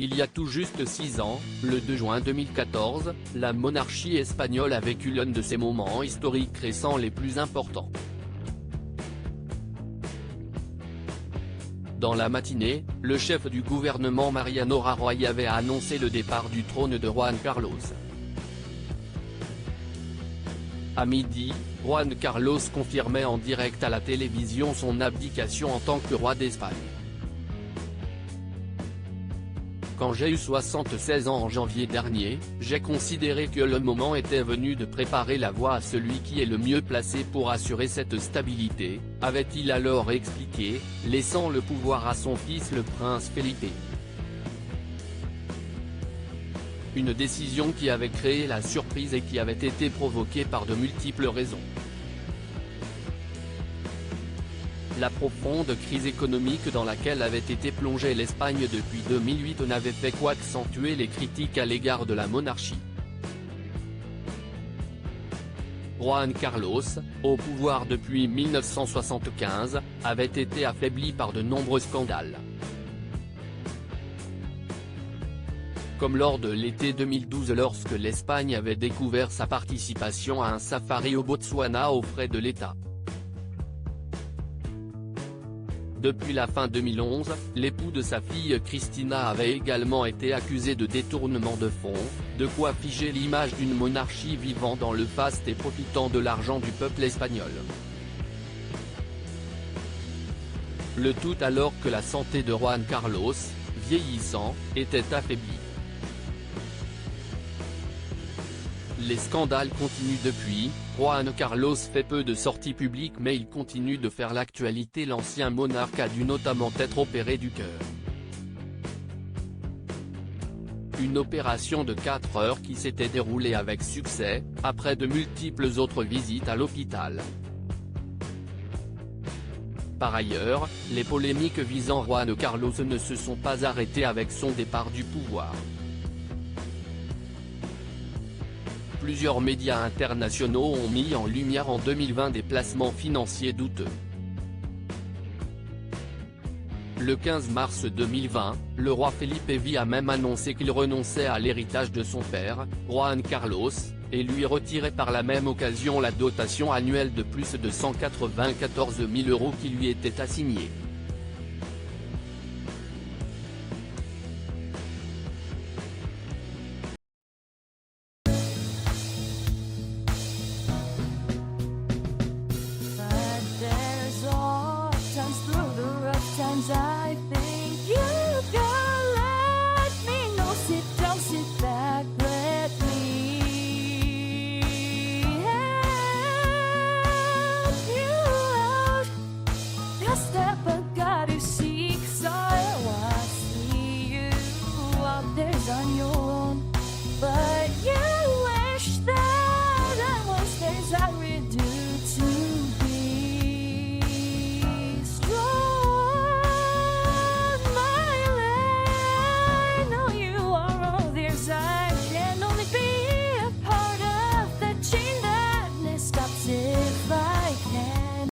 Il y a tout juste 6 ans, le 2 juin 2014, la monarchie espagnole a vécu l'un de ses moments historiques récents les plus importants. Dans la matinée, le chef du gouvernement Mariano Rajoy avait annoncé le départ du trône de Juan Carlos. À midi, Juan Carlos confirmait en direct à la télévision son abdication en tant que roi d'Espagne. Quand j'ai eu 76 ans en janvier dernier, j'ai considéré que le moment était venu de préparer la voie à celui qui est le mieux placé pour assurer cette stabilité, avait-il alors expliqué, laissant le pouvoir à son fils le prince Felipe. Une décision qui avait créé la surprise et qui avait été provoquée par de multiples raisons. La profonde crise économique dans laquelle avait été plongée l'Espagne depuis 2008 n'avait fait qu'accentuer les critiques à l'égard de la monarchie. Juan Carlos, au pouvoir depuis 1975, avait été affaibli par de nombreux scandales. Comme lors de l'été 2012 lorsque l'Espagne avait découvert sa participation à un safari au Botswana aux frais de l'État. Depuis la fin 2011, l'époux de sa fille Cristina avait également été accusé de détournement de fonds, de quoi figer l'image d'une monarchie vivant dans le faste et profitant de l'argent du peuple espagnol. Le tout alors que la santé de Juan Carlos, vieillissant, était affaiblie. Les scandales continuent depuis, Juan Carlos fait peu de sorties publiques mais il continue de faire l'actualité. L'ancien monarque a dû notamment être opéré du cœur. Une opération de 4 heures qui s'était déroulée avec succès, après de multiples autres visites à l'hôpital. Par ailleurs, les polémiques visant Juan Carlos ne se sont pas arrêtées avec son départ du pouvoir. Plusieurs médias internationaux ont mis en lumière en 2020 des placements financiers douteux. Le 15 mars 2020, le roi Felipe V a même annoncé qu'il renonçait à l'héritage de son père, Juan Carlos, et lui retirait par la même occasion la dotation annuelle de plus de 194 000 € qui lui était assignée. I think you can let me know. Sit down, sit back, let me help you out. The step I gotta seek, so I see you out there's on your